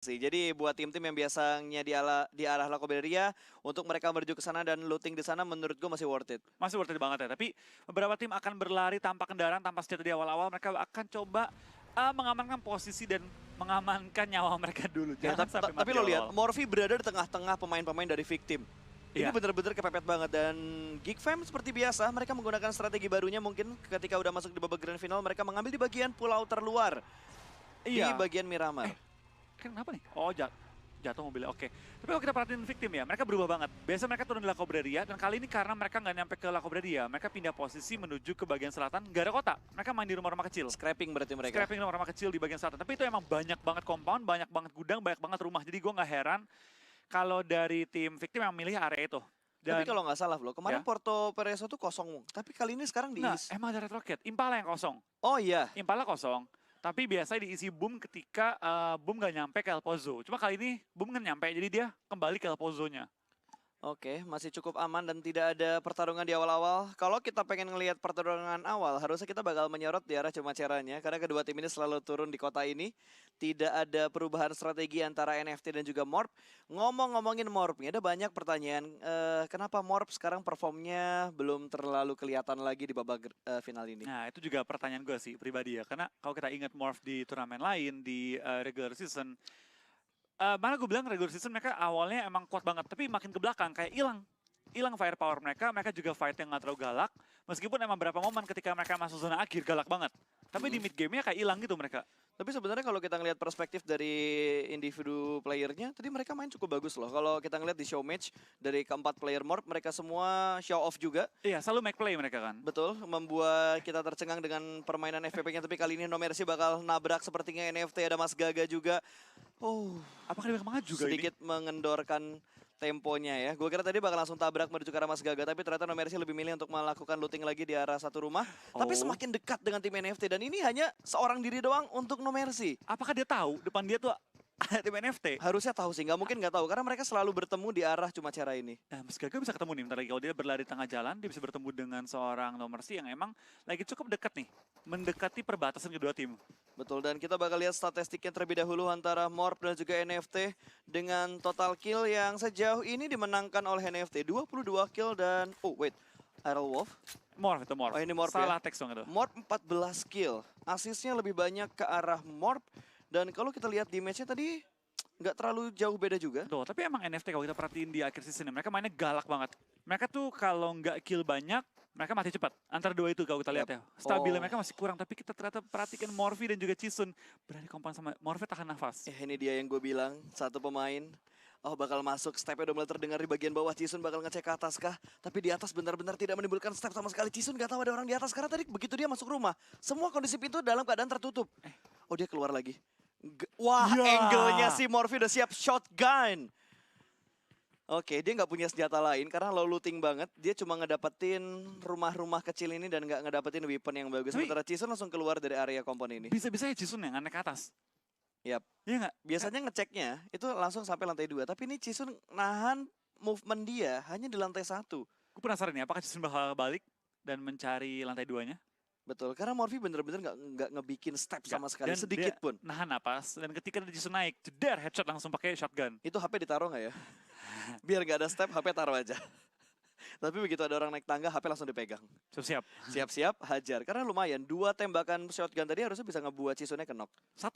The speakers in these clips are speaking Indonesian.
Jadi buat tim-tim yang biasanya di arah Lacoberia, untuk mereka menuju ke sana dan looting di sana menurut gue masih worth it. Masih worth it banget ya, tapi beberapa tim akan berlari tanpa kendaraan, tanpa senjata di awal-awal. Mereka akan coba mengamankan posisi dan mengamankan nyawa mereka dulu. Ya, Jangan sampai mati tapi lo di lihat, awal. Morphy berada di tengah-tengah pemain-pemain dari Victim. Ini Iya. bener-bener kepepet banget dan Geek Fam seperti biasa mereka menggunakan strategi barunya mungkin ketika udah masuk di babak grand final mereka mengambil di bagian pulau terluar. Di Iya. bagian Miramar. Kenapa nih? Oh, jatuh mobilnya. Oke. Tapi kalau kita perhatiin Victim ya, mereka berubah banget. Biasa mereka turun di Lacoberia, dan kali ini karena mereka nggak nyampe ke Lacoberia, mereka pindah posisi menuju ke bagian selatan, nggak ada kota. Mereka main di rumah-rumah kecil. Scrapping berarti mereka. Scrapping rumah-rumah kecil di bagian selatan. Tapi itu emang banyak banget compound, banyak banget gudang, banyak banget rumah. Jadi gue nggak heran kalau dari tim Victim yang milih area itu. Tapi kalau nggak salah loh, kemarin Ya. Porto Pereso tuh kosong. Tapi kali ini sekarang Nah, diisi. emang ada Red Rocket. Impala yang kosong. Oh iya. Impala kosong. Tapi biasanya diisi Boom ketika Boom nggak nyampe ke El Pozo. Cuma kali ini Boom nggak nyampe, jadi dia kembali ke El Pozo-nya. Oke, masih cukup aman dan tidak ada pertarungan di awal-awal. Kalau kita pengen ngelihat pertarungan awal, harusnya kita bakal menyorot di arah Cumaceranya. Karena kedua tim ini selalu turun di kota ini. Tidak ada perubahan strategi antara NFT dan juga Morp. Ngomong-ngomongin Morp, ada banyak pertanyaan. Kenapa Morp sekarang performnya belum terlalu kelihatan lagi di babak final ini? Nah, itu juga pertanyaan gue sih pribadi ya. Karena kalau kita ingat Morph di turnamen lain, di regular season, mana gue bilang regular season mereka awalnya emang kuat banget, tapi makin ke belakang kayak hilang firepower mereka juga fight yang nggak terlalu galak, meskipun emang beberapa momen ketika mereka masuk zona akhir galak banget, tapi di mid game-nya kayak hilang gitu mereka. Tapi sebenarnya kalau kita ngelihat perspektif dari individu playernya, tadi mereka main cukup bagus loh. Kalau kita ngelihat di show match dari keempat player Morp, mereka semua show off juga. Iya, selalu make play mereka kan. Betul, membuat kita tercengang dengan permainan FPP-nya. Tapi kali ini No Mercy bakal nabrak sepertinya NFT, ada Mas Gaga juga. Oh, apakah dia bakal maju sedikit mengendorkan temponya ya. Gue kira tadi bakal langsung tabrak menuju ke arah Mas Gaga, tapi ternyata No Mercy lebih milih untuk melakukan looting lagi di arah satu rumah. Tapi semakin dekat dengan tim NFT dan ini hanya seorang diri doang untuk No Mercy. Apakah dia tahu depan dia tuh ada tim NFT? Harusnya tahu sih, nggak mungkin nggak tahu karena mereka selalu bertemu di arah Cumacara ini. Nah, Mas Gaga bisa ketemu nih, bentar lagi kalau dia berlari tengah jalan, dia bisa bertemu dengan seorang No Mercy yang emang lagi cukup dekat nih, mendekati perbatasan kedua tim. Betul, dan kita bakal lihat statistiknya terlebih dahulu antara Morp dan juga NFT dengan total kill yang sejauh ini dimenangkan oleh NFT. 22 kill dan... Oh wait, Iron Wolf? Morph itu Morph. Oh ini Morp Salah ya? teks dong itu. Morp 14 kill, asisnya lebih banyak ke arah Morp. Dan kalau kita lihat di match-nya tadi, nggak terlalu jauh beda juga. Tuh, tapi emang NFT kalau kita perhatiin di akhir season mereka mainnya galak banget. Mereka tuh kalau nggak kill banyak, mereka mati cepat. Antara dua itu kalau kita lihat ya. Stabilnya mereka masih kurang, tapi kita ternyata perhatikan Morphy dan juga Chisun berani kompan sama Morphy tahan nafas. Ini dia yang gue bilang, satu pemain bakal masuk, stepnya udah mulai terdengar di bagian bawah. Chisun bakal ngecek ke atas kah? Tapi di atas benar-benar tidak menimbulkan step sama sekali. Chisun gak tahu ada orang di atas karena tadi begitu dia masuk rumah, semua kondisi pintu dalam keadaan tertutup. Oh dia keluar lagi. Wah, angle-nya si Morphy udah siap shotgun. Oke, dia nggak punya senjata lain karena low looting banget. Dia cuma ngedapetin rumah-rumah kecil ini dan nggak ngedapetin weapon yang bagus. Sementara Chisun langsung keluar dari area kompon ini. Bisa-bisa ya Chisun yang naik ke atas. Yap. Iya nggak? Biasanya ngeceknya itu langsung sampai lantai 2. Tapi ini Chisun nahan movement dia hanya di lantai 1. Gue penasaran nih, apakah Chisun bakal balik dan mencari lantai 2-nya? Betul, karena Morphy bener-bener nggak ngebikin step sama sekali, dan sedikit pun. Nahan napas, dan ketika Chisun naik, jeder headshot langsung pakai shotgun. Itu HP ditaruh nggak ya? Biar nggak ada step, HP taruh aja. Tapi begitu ada orang naik tangga, HP langsung dipegang. Siap-siap. Siap-siap, hajar. Karena lumayan, 2 tembakan shotgun tadi harusnya bisa ngebuat Chisunnya knock. 1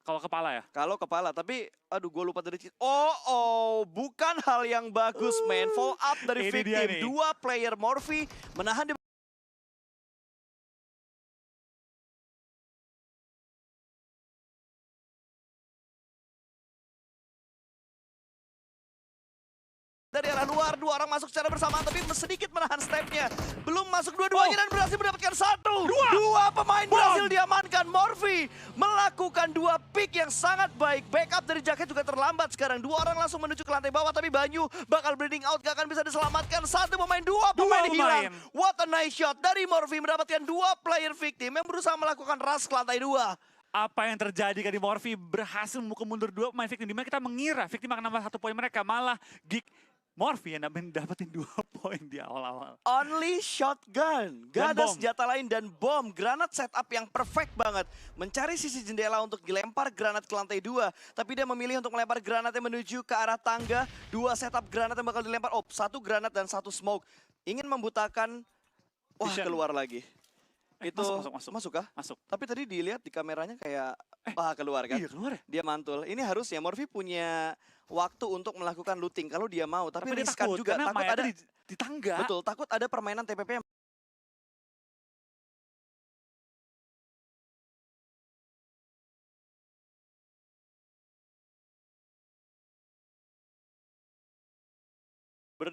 kalau kepala ya? Kalau kepala, tapi aduh gue lupa dari Chisun. Bukan hal yang bagus, man. Fall up dari Victim. 2 player Morphy menahan di dari arah luar, 2 orang masuk secara bersamaan tapi sedikit menahan stepnya. Belum masuk dua-duanya dan berhasil mendapatkan 1. 2 pemain berhasil diamankan. Morphy melakukan 2 pick yang sangat baik. Backup dari jaket juga terlambat sekarang. 2 orang langsung menuju ke lantai bawah tapi Banyu bakal bleeding out, gak akan bisa diselamatkan. 1 pemain, 2 pemain hilang. What a nice shot dari Morphy mendapatkan 2 player Victim yang berusaha melakukan rush ke lantai 2. Apa yang terjadi kan di Morphy berhasil memukul mundur 2 pemain Victim, dimana kita mengira Victim akan nambah 1 poin mereka, malah Geek Morph yang dapetin 2 poin di awal-awal. Only shotgun, Dan gak ada bom. senjata lain dan bom. Granat setup yang perfect banget. Mencari sisi jendela untuk dilempar granat ke lantai 2. Tapi dia memilih untuk melempar granatnya menuju ke arah tangga. 2 setup granat yang bakal dilempar. Oh, 1 granat dan 1 smoke. Ingin membutakan. Wah, Vision. keluar lagi. Itu masuk. kah? Masuk. Tapi tadi dilihat di kameranya kayak wah keluar kan? Iya keluar ya? Dia mantul. Ini harusnya Morphy punya waktu untuk melakukan looting kalau dia mau, tapi dia riskan takut, juga. karena Takut mayatnya ada di tangga. betul, takut ada permainan TPP yang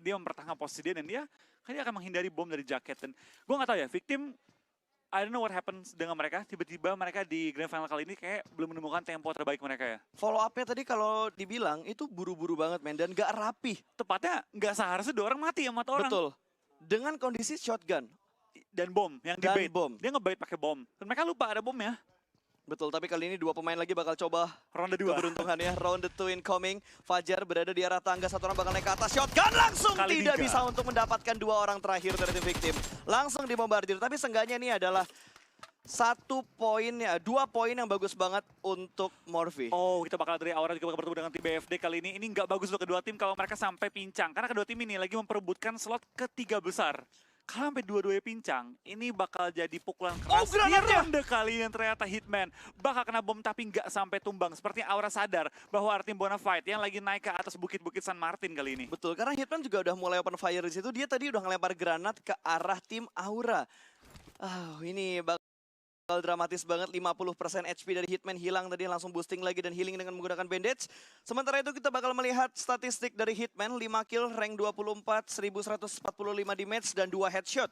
Dia mempertahankan posisi dia dan dia akan menghindari bom dari jaket. Dan gue nggak tahu ya, victim I don't know what happens dengan mereka. Tiba-tiba mereka di grand final kali ini kayak belum menemukan tempo terbaik mereka ya. follow up-nya tadi kalau dibilang itu buru-buru banget men dan gak rapi. Tepatnya nggak seharusnya 2 orang mati sama 4 orang. Betul. Dengan kondisi shotgun Dan bom yang dan dibait. bom. Dia ngebait pakai bom. Dan mereka lupa ada bomnya. Betul, tapi kali ini 2 pemain lagi bakal coba Ronde 2. keberuntungannya. Round 2 incoming. Fajar berada di arah tangga, 1 orang bakal naik ke atas. Shotgun langsung Kali tidak 3. bisa untuk mendapatkan 2 orang terakhir dari tim victim. Langsung dibombardir, tapi seenggaknya ini adalah 1 poin ya, 2 poin yang bagus banget untuk Morphy. Oh, kita bakal dari Aura juga bakal bertemu dengan tim BFD kali ini. Ini nggak bagus untuk kedua tim kalau mereka sampai pincang. Karena kedua tim ini lagi memperebutkan slot ketiga besar. Kalau sampai dua-duanya pincang, ini bakal jadi pukulan keras di granatnya! ronde kali ini. Ternyata Hitman bakal kena bom tapi nggak sampai tumbang. Seperti Aura sadar bahwa Artim Bonafide yang lagi naik ke atas bukit-bukit San Martin kali ini. Betul, karena Hitman juga udah mulai open fire di situ. Dia tadi udah ngelempar granat ke arah tim Aura. Ini bakal dramatis banget, 50% HP dari Hitman hilang tadi, langsung boosting lagi dan healing dengan menggunakan bandage. Sementara itu kita bakal melihat statistik dari Hitman, 5 kill, rank 24, 1145 damage dan 2 headshot.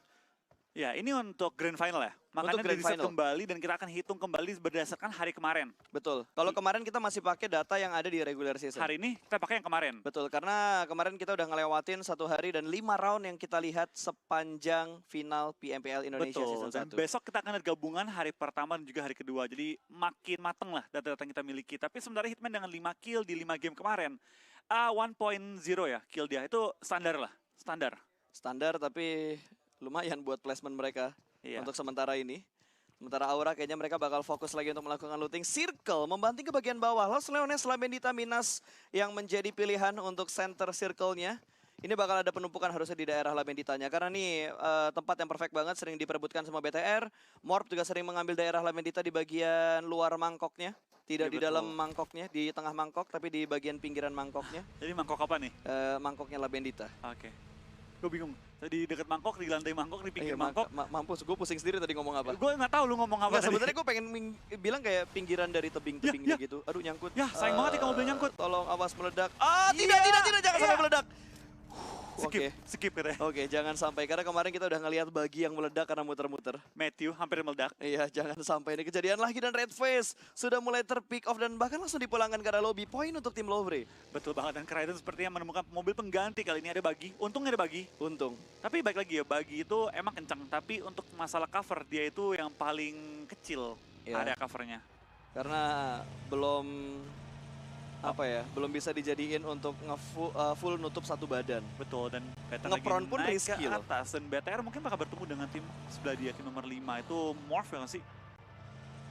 Ya, ini untuk grand final ya. Makanya Grand di-reset final. kembali dan kita akan hitung kembali berdasarkan hari kemarin. Betul, kalau kemarin kita masih pakai data yang ada di regular season. Hari ini kita pakai yang kemarin. Betul, karena kemarin kita udah ngelewatin 1 hari dan 5 round yang kita lihat sepanjang final PMPL Indonesia Betul, season dan 1. besok kita akan ada gabungan hari pertama dan juga hari kedua. Jadi makin mateng lah data-data yang kita miliki. Tapi sementara Hitman dengan 5 kill di 5 game kemarin. 1.0 ya kill dia, itu standar lah, standar. Standar tapi lumayan buat placement mereka. Iya. Untuk sementara ini. Sementara Aura kayaknya mereka bakal fokus lagi untuk melakukan looting. Circle membanting ke bagian bawah. Los Leones Labendita Minas yang menjadi pilihan untuk center circle-nya. Ini bakal ada penumpukan harusnya di daerah Labenditanya. Karena nih tempat yang perfect banget, sering diperebutkan sama BTR. Morp juga sering mengambil daerah Labendita di bagian luar mangkoknya. Tidak Iya, di betul. dalam mangkoknya, di tengah mangkok, tapi di bagian pinggiran mangkoknya. Jadi mangkok apa nih? Mangkoknya Labendita. Oke. Gue bingung. Di dekat mangkok, di lantai mangkok, di pinggir Iya, mangkok. mampus, gue pusing sendiri tadi ngomong apa. Gue nggak tahu lu ngomong apa Nggak, tadi. sebenarnya gue pengen bilang kayak pinggiran dari tebing-tebingnya Ya. gitu. Aduh, nyangkut. Ya, sayang banget nih kalau mobil nyangkut. Tolong awas meledak. Iya, Tidak, jangan iya. sampai meledak. Skip, Oke. skip katanya. Oke, jangan sampai. Karena kemarin kita udah ngelihat bagi yang meledak karena muter-muter. Matthew hampir meledak. Iya, jangan sampai ini kejadian lagi dan Red Face sudah mulai terpick off dan bahkan langsung dipulangkan ke arah lobby. Poin untuk tim Lovre. Betul banget, dan Kraiden sepertinya menemukan mobil pengganti kali ini. Ada bagi, untungnya ada bagi. Untung. Tapi baik lagi ya, bagi itu emang kencang. Tapi untuk masalah cover, dia itu yang paling kecil Iya. area covernya. Karena belum belum bisa dijadiin untuk full nutup satu badan. Betul, dan BTR Ngepron lagi pun naik risky ke loh. atas. Dan BTR mungkin bakal bertemu dengan tim sebelah dia, tim nomor 5. Itu Morph ya nggak sih?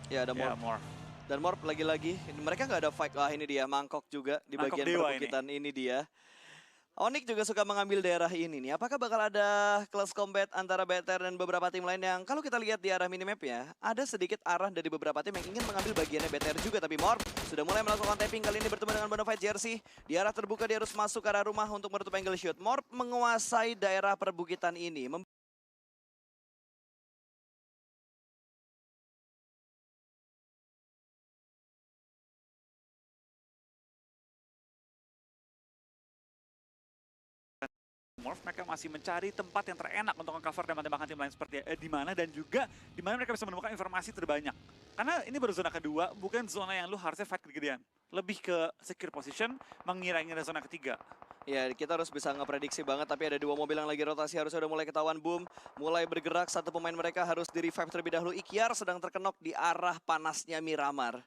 Ya, ada Ya, Morph. Morph. Dan Morph lagi-lagi, mereka nggak ada fight. Wah, ini dia, mangkok juga di Mangkok bagian dewa perbukitan ini dia. Onyx juga suka mengambil daerah ini nih. Apakah bakal ada close combat antara BTR dan beberapa tim lain yang kalau kita lihat di arah minimapnya, ada sedikit arah dari beberapa tim yang ingin mengambil bagiannya BTR juga. Tapi Morph sudah mulai melakukan tapping kali ini bertemu dengan Bonafide Jersey. Di arah terbuka dia harus masuk ke arah rumah untuk menutup angle shoot. Morph menguasai daerah perbukitan ini. Morph mereka masih mencari tempat yang terenak untuk cover dan menembakkan tim lain seperti di mana, dan juga di mana mereka bisa menemukan informasi terbanyak. Karena ini baru zona kedua, bukan zona yang lu harusnya fight kegedean. Lebih ke secure position, mengira-ngira zona ketiga. Ya, kita harus bisa ngeprediksi banget, tapi ada 2 mobil yang lagi rotasi, harusnya udah mulai ketahuan boom, mulai bergerak, satu pemain mereka harus di-revive terlebih dahulu. Ikyar sedang terkenok di arah panasnya Miramar.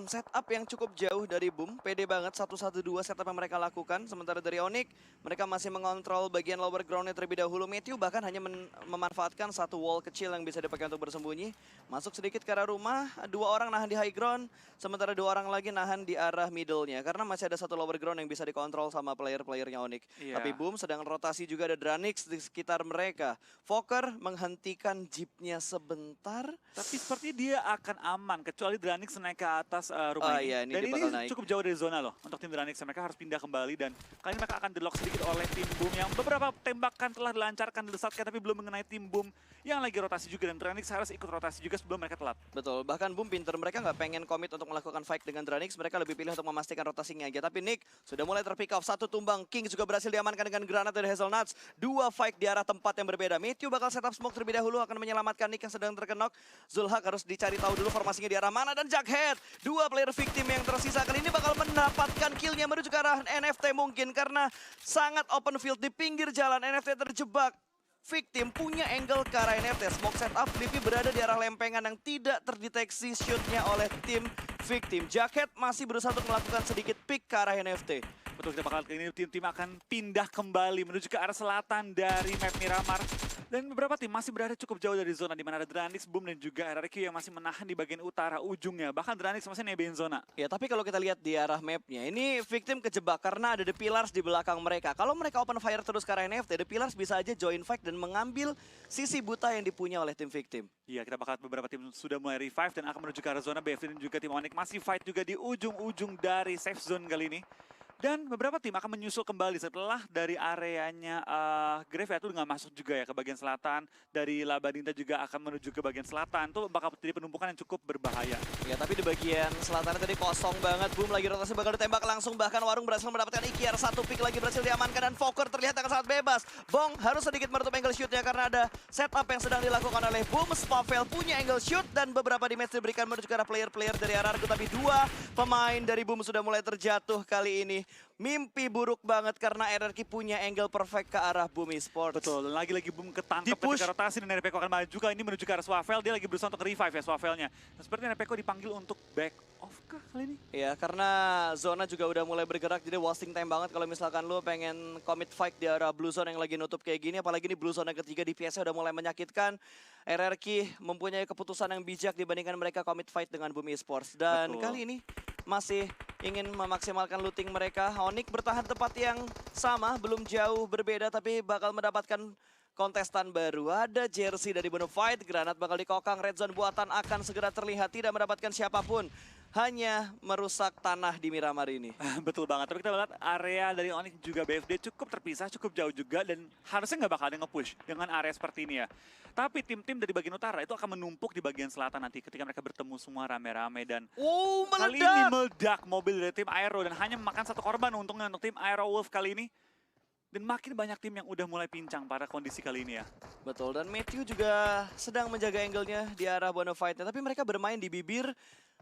Setup yang cukup jauh dari Boom, pede banget 1-1-2 setup yang mereka lakukan. Sementara dari Onyx, mereka masih mengontrol bagian lower groundnya terlebih dahulu. Matthew bahkan hanya memanfaatkan satu wall kecil yang bisa dipakai untuk bersembunyi. Masuk sedikit ke arah rumah, dua orang nahan di high ground, sementara dua orang lagi nahan di arah middle-nya. Karena masih ada satu lower ground yang bisa dikontrol sama player-playernya Onyx. Iya. Tapi Boom sedang rotasi juga, ada Dranix di sekitar mereka. Fokker menghentikan jeepnya sebentar. Tapi seperti dia akan aman, kecuali Dranix naik ke atas rumah ini. Iya, ini Dan dia ini bakal naik. cukup jauh dari zona loh untuk tim Dranix. Mereka harus pindah kembali dan kali ini mereka akan di-lock sedikit oleh tim Boom yang beberapa tembakan telah dilancarkan, dilesatkan tapi belum mengenai tim Boom yang lagi rotasi juga. Dan Dranix harus ikut rotasi juga sebelum mereka telat. Betul, bahkan Boom pinter, mereka nggak pengen komit untuk melakukan fight dengan Dranix, mereka lebih pilih untuk memastikan rotasinya aja. Tapi Nick sudah mulai terpick off, satu tumbang, King juga berhasil diamankan dengan granat dari Hazelnuts. Dua fight di arah tempat yang berbeda. Matthew bakal setup smoke terlebih dahulu, akan menyelamatkan Nick yang sedang terkenok. Zulhak harus dicari tahu dulu formasinya di arah mana, dan Jughead. Dua player victim yang tersisa kali ini bakal mendapatkan killnya menuju ke arah NFT mungkin, karena sangat open field di pinggir jalan. NFT terjebak. Victim punya angle ke arah NFT. Smoke setup, Livi berada di arah lempengan yang tidak terdeteksi shootnya oleh tim victim. Jughead masih berusaha untuk melakukan sedikit pick ke arah NFT. Betul, kita bakal ini tim-tim akan pindah kembali menuju ke arah selatan dari map Miramar. Dan beberapa tim masih berada cukup jauh dari zona, di mana ada Dranix, Boom, dan juga RRQ yang masih menahan di bagian utara ujungnya. Bahkan Dranix masih nebein zona. Ya, tapi kalau kita lihat di arah mapnya, ini victim kejebak karena ada The Pillars di belakang mereka. Kalau mereka open fire terus ke arah NFT, The Pillars bisa aja join fight dan mengambil sisi buta yang dipunya oleh tim victim. Iya, kita bakal beberapa tim sudah mulai revive dan akan menuju ke arah zona. BFD dan juga tim Onyx masih fight juga di ujung-ujung dari safe zone kali ini. Dan beberapa tim akan menyusul kembali setelah dari areanya Grave itu nggak masuk juga ya ke bagian selatan. Dari Labadinta juga akan menuju ke bagian selatan. Itu bakal jadi penumpukan yang cukup berbahaya. Ya, tapi di bagian selatan tadi kosong banget. Boom lagi rotasi bakal ditembak langsung. Bahkan Warung berhasil mendapatkan Ikiar. Satu pick lagi berhasil diamankan dan Fokker terlihat akan sangat bebas. Bong harus sedikit menutup angle shootnya karena ada setup yang sedang dilakukan oleh Boom. Spavel punya angle shoot dan beberapa damage diberikan menuju ke arah player-player dari RRQ. Tapi dua pemain dari Boom sudah mulai terjatuh kali ini. Mimpi buruk banget karena RRQ punya angle perfect ke arah Boom Esports. Betul, dan lagi-lagi Boom ketangkep Di-push. ketika rotasi dan Repeko akan maju kali ini menuju ke arah Swavel. Dia lagi berusaha untuk revive ya Swavelnya. Dan sepertinya Repeko dipanggil untuk back off kah kali ini? Ya, karena zona juga udah mulai bergerak, jadi wasting time banget kalau misalkan lu pengen commit fight di arah blue zone yang lagi nutup kayak gini. Apalagi di blue zone yang ketiga DPS-nya udah mulai menyakitkan. RRQ mempunyai keputusan yang bijak dibandingkan mereka commit fight dengan Boom Esports. Dan Betul. kali ini masih ingin memaksimalkan looting mereka. Onyx bertahan tempat yang sama, belum jauh berbeda, tapi bakal mendapatkan kontestan baru. Ada jersey dari Bonafide, granat bakal dikokang, red zone buatan akan segera terlihat, tidak mendapatkan siapapun. Hanya merusak tanah di Miramar ini. Betul banget, tapi kita lihat area dari Onyx juga BFD cukup terpisah, cukup jauh juga. Dan harusnya nggak bakal ada nge-push dengan area seperti ini ya. Tapi tim-tim dari bagian utara itu akan menumpuk di bagian selatan nanti ketika mereka bertemu semua rame-rame. Dan kali ini meledak mobil dari tim Aero dan hanya memakan satu korban untungnya untuk tim Aero Wolf kali ini. Dan makin banyak tim yang udah mulai pincang pada kondisi kali ini ya. Betul, dan Matthew juga sedang menjaga angle-nya di arah Bonafide-nya. Tapi mereka bermain di bibir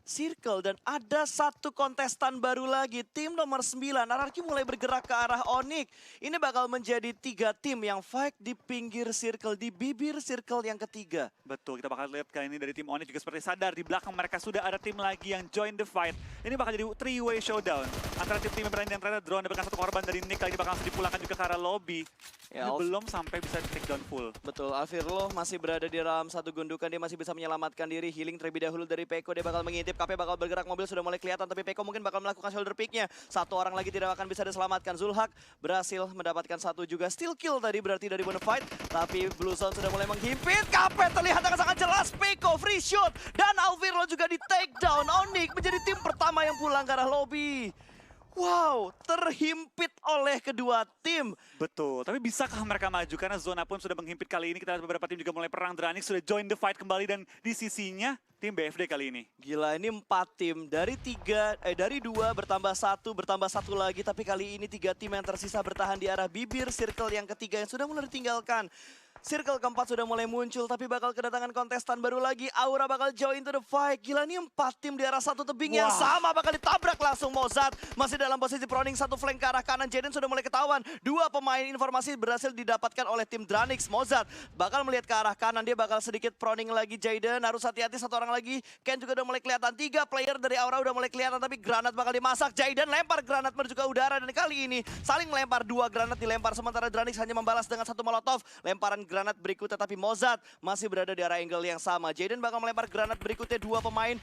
circle dan ada satu kontestan baru lagi. Tim nomor 9, RRQ mulai bergerak ke arah Onyx. Ini bakal menjadi 3 tim yang fight di pinggir circle, di bibir circle yang ketiga. Betul, kita bakal lihat kali ini dari tim Onyx juga seperti sadar di belakang mereka sudah ada tim lagi yang join the fight. Ini bakal jadi 3-way showdown antara tim-tim yang berani dan ternyata drone dapatkan satu korban dari Nick. Kali ini bakal langsung dipulangkan juga ke arah lobby. Ya, Belum sampai bisa di take down full. Betul, Alvirlo masih berada di dalam satu gundukan, dia masih bisa menyelamatkan diri. Healing terlebih dahulu dari Peko, dia bakal mengintip, KP bakal bergerak, mobil sudah mulai kelihatan, tapi Peko mungkin bakal melakukan shoulder pick-nya. Satu orang lagi tidak akan bisa diselamatkan. Zulhak berhasil mendapatkan satu juga. Steal kill tadi berarti dari Bonafide, tapi Blue Zone sudah mulai menghimpit. KP terlihat akan sangat jelas, Peko free shot, dan Alvirlo juga di take down. Onyx menjadi tim pertama yang pulang ke arah lobby. Wow, terhimpit oleh kedua tim. Betul, tapi bisakah mereka maju? Karena zona pun sudah menghimpit kali ini. Kita lihat beberapa tim juga mulai perang. Dranix sudah join the fight kembali dan di sisinya tim BFD kali ini. Gila, ini 4 tim. Dari 2 bertambah 1 lagi. Tapi kali ini 3 tim yang tersisa bertahan di arah bibir circle yang ketiga yang sudah mulai ditinggalkan. Circle keempat sudah mulai muncul, tapi bakal kedatangan kontestan baru lagi. Aura bakal join to the fight. Gila, ini 4 tim di arah satu tebing yang sama bakal ditabrak langsung Mozart masih dalam posisi proning, satu flank ke arah kanan. Jaden sudah mulai ketahuan. Dua pemain informasi berhasil didapatkan oleh tim Dranix. Mozart bakal melihat ke arah kanan, dia bakal sedikit proning lagi. Jaden harus hati-hati, satu orang lagi. Ken juga udah mulai kelihatan, 3 player dari Aura udah mulai kelihatan, tapi granat bakal dimasak. Jaden lempar granat menuju ke udara, dan kali ini saling melempar, 2 granat dilempar, sementara Dranix hanya membalas dengan 1 molotov. Lemparan granat berikutnya, tapi Mozart masih berada di arah angle yang sama. Jaden bakal melempar granat berikutnya, 2 pemain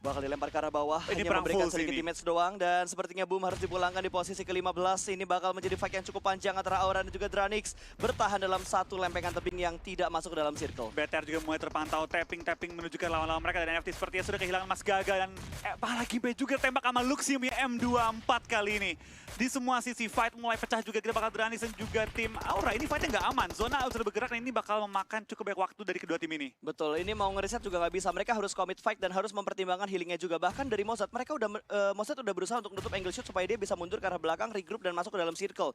bakal dilempar ke arah bawah. Ini Hanya perang memberikan full sedikit sini. damage doang, dan sepertinya Boom harus dipulangkan di posisi ke-15. Ini bakal menjadi fight yang cukup panjang antara Aura dan juga Dranix. Bertahan dalam satu lempengan tebing yang tidak masuk ke dalam circle. BTR juga mulai terpantau tapping menuju ke lawan-lawan mereka, dan NFT sepertinya sudah kehilangan Mas Gaga, dan apalagi B juga tembak sama Luxium ya M24 kali ini. Di semua sisi fight mulai pecah juga, kita bakal Dranix dan juga tim Aura. Ini fightnya nggak aman, zona sudah bergerak, dan ini bakal memakan cukup banyak waktu dari kedua tim ini. Betul, ini mau ngereset juga nggak bisa. Mereka harus commit fight dan harus mempertimbangkan healingnya juga. Bahkan dari Mozart, mereka Mozart udah berusaha untuk nutup angle shoot supaya dia bisa mundur ke arah belakang, regroup dan masuk ke dalam circle.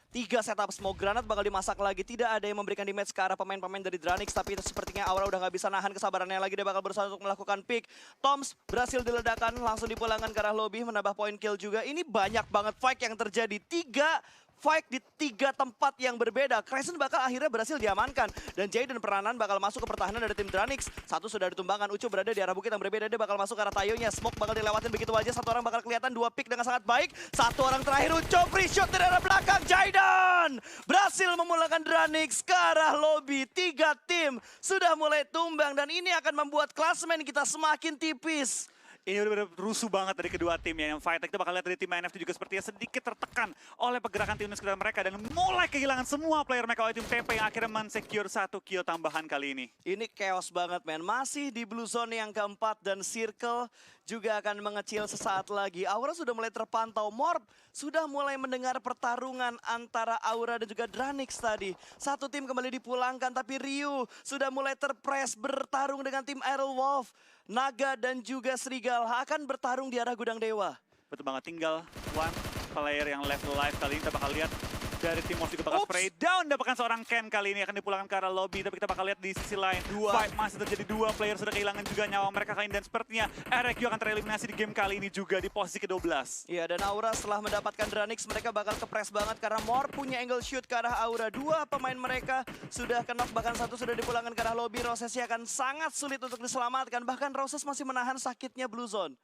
3 setup smoke granat bakal dimasak lagi. Tidak ada yang memberikan damage ke arah pemain-pemain dari Dranix, tapi itu sepertinya Aura udah nggak bisa nahan kesabarannya lagi. Dia bakal berusaha untuk melakukan pick. Toms berhasil diledakkan, langsung dipulangkan ke arah lobby, menambah point kill juga. Ini banyak banget fight yang terjadi. 3 fight di 3 tempat yang berbeda. Crescent bakal akhirnya berhasil diamankan. Dan Jaden peranan bakal masuk ke pertahanan dari tim Dranix. Satu sudah ditumbangkan, Ucu berada di arah bukit yang berbeda. Dia bakal masuk ke arah Tayonya. Smoke bakal dilewatin begitu aja. Satu orang bakal kelihatan, 2 pick dengan sangat baik. Satu orang terakhir, Ucu free shot dari arah belakang. Jaden berhasil memulangkan Dranix ke arah lobby. 3 tim sudah mulai tumbang, dan ini akan membuat klasemen kita semakin tipis. Ini benar-benar rusuh banget dari kedua tim ya. Yang fight kita bakal lihat dari tim NFT juga sepertinya sedikit tertekan oleh pergerakan tim sekitar mereka, dan mulai kehilangan semua player mereka oleh tim TP yang akhirnya men-secure 1 kill tambahan kali ini. Ini chaos banget, men. Masih di blue zone yang keempat, dan circle juga akan mengecil sesaat lagi. Aura sudah mulai terpantau. Morb sudah mulai mendengar pertarungan antara Aura dan juga Dranix tadi. Satu tim kembali dipulangkan, tapi Ryu sudah mulai terpres bertarung dengan tim Aerowolf. Naga dan juga Serigala akan bertarung di arah Gudang Dewa. Betul banget, tinggal one player yang left alive kali ini. Kita bakal lihat dari tim Morph juga bakal Oops. spray down, dapatkan seorang Ken kali ini akan dipulangkan ke arah lobby, tapi kita bakal lihat di sisi lain fight masih terjadi. 2 player sudah kehilangan juga nyawa mereka kali ini, dan sepertinya RQ akan tereliminasi di game kali ini juga di posisi ke-12. Iya, dan Aura setelah mendapatkan Dranix, mereka bakal kepres banget karena Morph punya angle shoot ke arah Aura. 2 pemain mereka sudah knock, bahkan satu sudah dipulangkan ke arah lobby. Rosesnya akan sangat sulit untuk diselamatkan, bahkan Roses masih menahan sakitnya Blue Zone.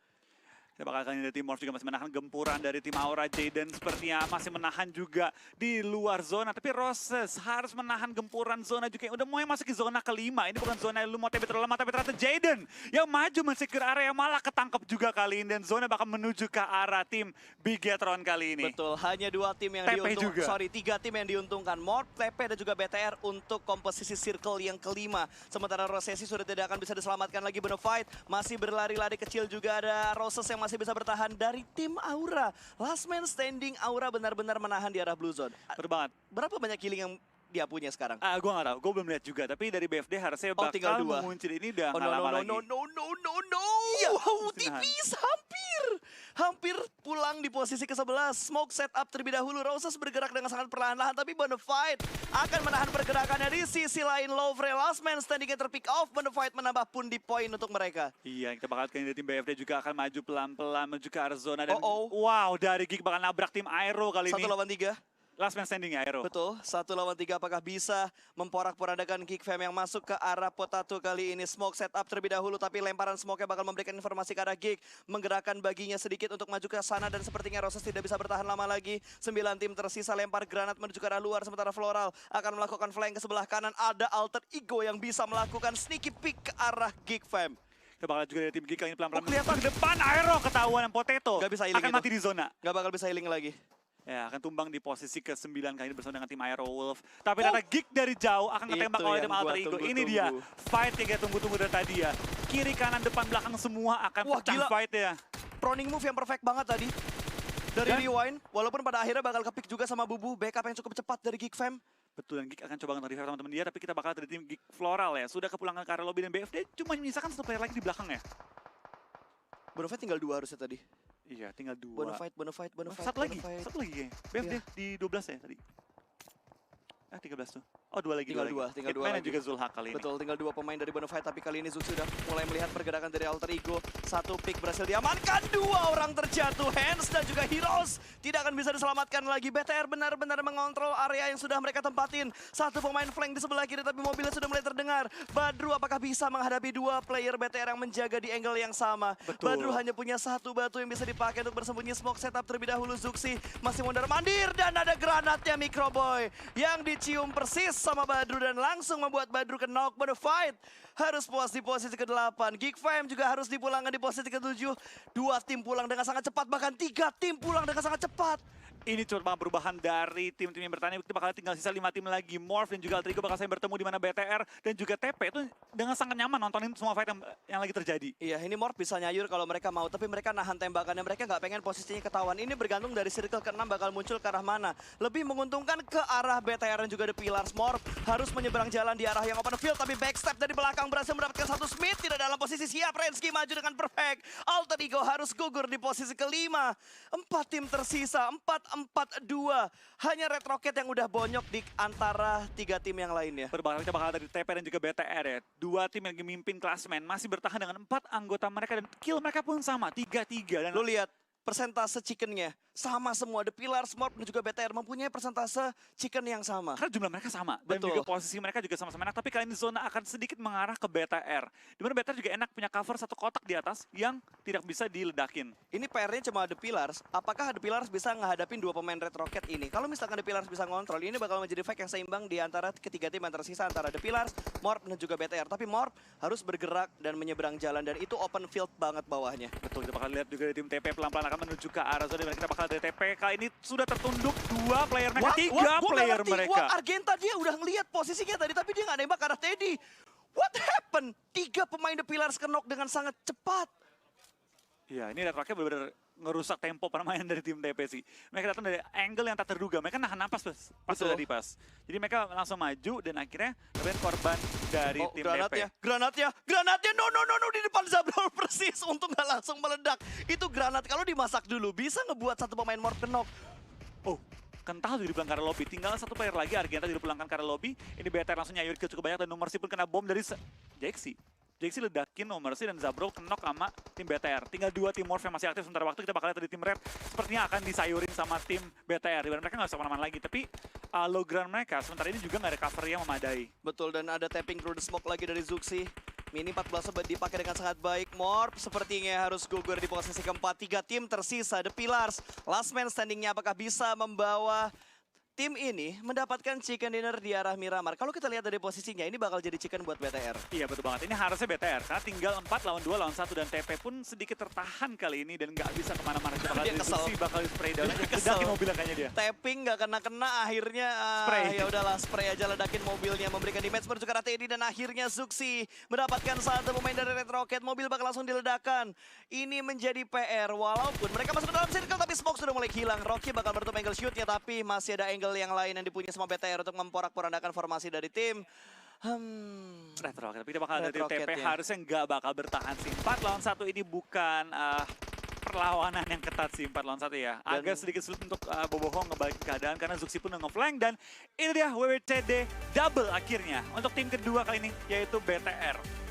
Kita bakal kali ini dari tim Morph juga masih menahan gempuran dari tim Aura. Jaden sepertinya masih menahan juga di luar zona, tapi Roses harus menahan gempuran zona juga yang udah mulai masuk ke zona kelima. Ini bukan zona yang lu mau TP terlalu lama, tapi ternyata Jaden yang maju men-secure area malah ketangkep juga kali ini, dan zona bakal menuju ke arah tim Bigetron kali ini. Betul, hanya 2 tim yang TP diuntungkan. juga. Sorry, 3 tim yang diuntungkan. Morph, TP, dan juga BTR untuk komposisi circle yang kelima. Sementara Rosesi sudah tidak akan bisa diselamatkan lagi. Bonafide masih berlari-lari kecil juga. Ada Roses yang masih bisa bertahan dari tim Aura. Last man standing, Aura benar-benar menahan di arah Blue Zone. Betul banget. Berapa banyak killing yang dia punya sekarang? Gue gak tahu, gue belum lihat juga. Tapi dari BFD harusnya tinggal bakal 2. mengunci ini udah Oh gak lama lagi. no. Iya, Wow, masih nahan. tipis, hampir pulang di posisi ke-11. Smoke setup terlebih dahulu. Roses bergerak dengan sangat perlahan-lahan, tapi Bonafide akan menahan pergerakannya. Di sisi lain, Lovre last man standing terpick off. Bonafide menambah pundi point untuk mereka. Iya, kita bakal kali ini dari tim BFD juga akan maju pelan-pelan menuju ke arah zona. Dan Oh. wow, dari Geek bakal nabrak tim Aero kali 1 ini. lawan 3. Last man standing ya Aero. Betul, 1 lawan 3. Apakah bisa memporak-porandakan Geek Fam yang masuk ke arah Potato kali ini? Smoke setup terlebih dahulu, tapi lemparan smoke-nya bakal memberikan informasi ke arah Geek. Menggerakkan baginya sedikit untuk maju ke sana, dan sepertinya Roses tidak bisa bertahan lama lagi. 9 tim tersisa, lempar granat menuju ke arah luar, sementara Floral akan melakukan flank ke sebelah kanan. Ada Alter Ego yang bisa melakukan sneaky pick ke arah Geek Fam. Kita bakal juga dari tim Geek kali ini pelan-pelan kelihatan. ke depan. Aero ketahuan yang Potato. Gak bisa healing akan itu. mati di zona. Gak bakal bisa healing lagi. Ya, akan tumbang di posisi ke-9 kali ini bersama dengan tim Aero Wolf. Tapi ternyata Geek dari jauh akan ketembak Itu oleh yang tim gua Alter Ego. Ini tunggu-tunggu. dia fight yang kita tunggu-tunggu dari tadi ya. Kiri, kanan, depan, belakang semua akan Wah, pecah gila. fight ya. Proning move yang perfect banget tadi dari Dan- Rewind, walaupun pada akhirnya bakal kepick juga sama Bubu. Backup yang cukup cepat dari Geek Fam. Betul, dan Geek akan coba nge-revive teman-teman dia, tapi kita bakal dari tim Geek Floral ya. Sudah kepulangan ke arah lobby, dan BFD cuma menyisakan 1 player lagi di belakang ya. Bonafide tinggal 2 harusnya tadi. Iya, tinggal 2. Bonafide. Satu lagi kayaknya. BFD Iya. di 12 ya tadi. 13 tuh. Oh, dua lagi. Tinggal dua Hitman dan lagi. juga Zulhak kali ini. Betul, tinggal 2 pemain dari Bonafide, tapi kali ini Zuxi sudah mulai melihat pergerakan dari Alter Ego. 1 pick berhasil diamankan, 2 orang terjatuh. Hands dan juga Heroes tidak akan bisa diselamatkan lagi. BTR benar-benar mengontrol area yang sudah mereka tempatin. 1 pemain flank di sebelah kiri, tapi mobilnya sudah mulai terdengar. Badru apakah bisa menghadapi 2 player BTR yang menjaga di angle yang sama? Betul. Badru hanya punya 1 batu yang bisa dipakai untuk bersembunyi. Smoke setup terlebih dahulu. Zuxi masih mondar-mandir dan ada granatnya Microboy yang dicium persis sama Badru dan langsung membuat Badru ke knock. Bonafide harus puas di posisi ke-8. Geek Fam juga harus dipulangkan di posisi ke-7. 2 tim pulang dengan sangat cepat, bahkan 3 tim pulang dengan sangat cepat. Ini cuma perubahan dari tim-tim yang bertanding. Kita bakal tinggal sisa 5 tim lagi. Morph dan juga Alter Ego bakal saling bertemu di mana BTR dan juga TP itu dengan sangat nyaman nontonin semua fight yang lagi terjadi. Iya, ini Morph bisa nyayur kalau mereka mau, tapi mereka nahan tembakannya. Mereka nggak pengen posisinya ketahuan. Ini bergantung dari circle ke-6 bakal muncul ke arah mana. Lebih menguntungkan ke arah BTR dan juga The Pillars. Morph harus menyeberang jalan di arah yang open field, tapi backstep dari belakang berhasil mendapatkan 1 Smith. Tidak dalam posisi siap, Rensky maju dengan perfect. Alter Ego harus gugur di posisi ke-5. 4 tim tersisa, 4-4-2. Hanya Red Rocket yang udah bonyok di antara 3 tim yang lainnya. Berbakal kita bakal dari TP dan juga BTR ya. 2 tim yang lagi mimpin klasmen masih bertahan dengan 4 anggota mereka dan kill mereka pun sama 3-3 dan Lu lihat persentase chickennya sama semua. The Pillars, Morph dan juga BTR mempunyai persentase chicken yang sama. karena jumlah mereka sama dan Betul. juga posisi mereka juga sama-sama enak, tapi kali ini zona akan sedikit mengarah ke BTR. Dimana BTR juga enak punya cover 1 kotak di atas yang tidak bisa diledakin. Ini PR-nya cuma The Pillars. Apakah The Pillars bisa ngehadapin 2 pemain Red Rocket ini? Kalau misalkan The Pillars bisa ngontrol, ini bakal menjadi fight yang seimbang di antara ketiga tim yang tersisa antara The Pillars, Morph dan juga BTR. Tapi Morph harus bergerak dan menyeberang jalan dan itu open field banget bawahnya. Betul, kita bakal lihat juga dari tim TP pelan-pelan akan menuju ke arah zona dimana kita bakal dari TP. Kali ini sudah tertunduk 2 player mereka, 3 Gua nggak player ngerti. mereka. Argenta dia udah ngelihat posisinya tadi, tapi dia nggak nembak ke arah Teddy. What happened? 3 pemain The Pillars kenok dengan sangat cepat. Iya, ini Red Rocket benar-benar ngerusak tempo permainan dari tim TP sih. Mereka datang dari angle yang tak terduga. Mereka nahan napas pas Betul. udah dipas. Jadi mereka langsung maju dan akhirnya dapetin korban dari tim TP. Granatnya, no, di depan Zabrol persis. Untung nggak langsung meledak. Itu granat kalau dimasak dulu bisa ngebuat 1 pemain Morph kenok. Oh, kental juga dipulang ke arah lobby. Tinggal 1 player lagi, Argenta dipulangkan ke arah lobby. Ini BTR langsung nyayur ke cukup banyak dan Numersi pun kena bom dari Jaxi. Jaxi ledakin Numersi dan Zabrol kenok sama tim BTR. Tinggal 2 tim Morph yang masih aktif. Sementara waktu kita bakal lihat dari tim Red sepertinya akan disayurin sama tim BTR. Dimana mereka nggak bisa kemana-mana lagi. Tapi low ground mereka sementara ini juga nggak ada cover yang memadai. Betul, dan ada tapping through the smoke lagi dari Zuxi. Mini 14 sobat dipakai dengan sangat baik. Morph sepertinya harus gugur di posisi keempat. 3 tim tersisa. The Pillars, last man standingnya apakah bisa membawa tim ini mendapatkan chicken dinner di arah Miramar? Kalau kita lihat dari posisinya, ini bakal jadi chicken buat BTR. Iya betul banget, ini harusnya BTR karena tinggal 4 lawan 2 lawan 1 dan TP pun sedikit tertahan kali ini dan nggak bisa kemana-mana. Bakal Dia kesel. bakal di spray down, Dia kesel. ledakin mobilnya kayaknya dia. Tapping nggak kena-kena, akhirnya Spray. ya udahlah spray aja ledakin mobilnya, memberikan damage menuju ke arah Teddy dan akhirnya Zuxi mendapatkan 1 pemain dari Red Rocket. Mobil bakal langsung diledakkan. Ini menjadi PR walaupun mereka masuk ke dalam circle tapi smoke sudah mulai hilang. Rocky bakal menutup angle shootnya tapi masih ada angle yang lain yang dipunya sama BTR untuk memporak-porandakan formasi dari tim. Red Rocket, tapi kita bakal ada Red dari TP Rocket, ya. harusnya nggak bakal bertahan sih. 4 lawan 1 ini bukan perlawanan yang ketat sih 4 lawan 1 ya. Agak sedikit sulit untuk Bobohong ngebalik keadaan karena Zuxi pun udah nge-flank dan ini dia WWCD double akhirnya untuk tim kedua kali ini yaitu BTR.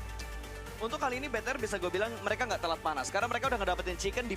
Untuk kali ini BTR bisa gue bilang mereka nggak telat panas karena mereka udah ngedapetin chicken di